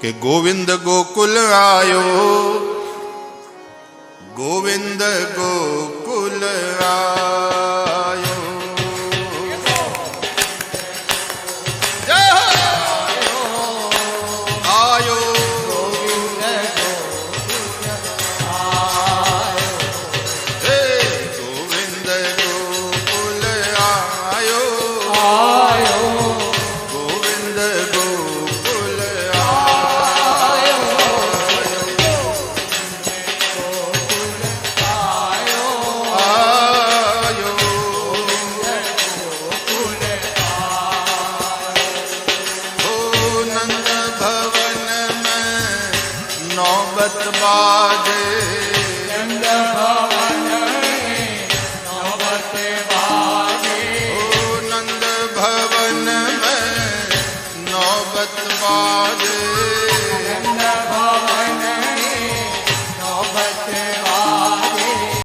કે ગોવિંદ ગોકુલ આયો, ગોવિંદ ગોકુલ આયો. જય હો આયો, હે ગોવિંદ ગોકુલ આયો, ગોવિંદ ગોકુલ આયો. नौबत बाजे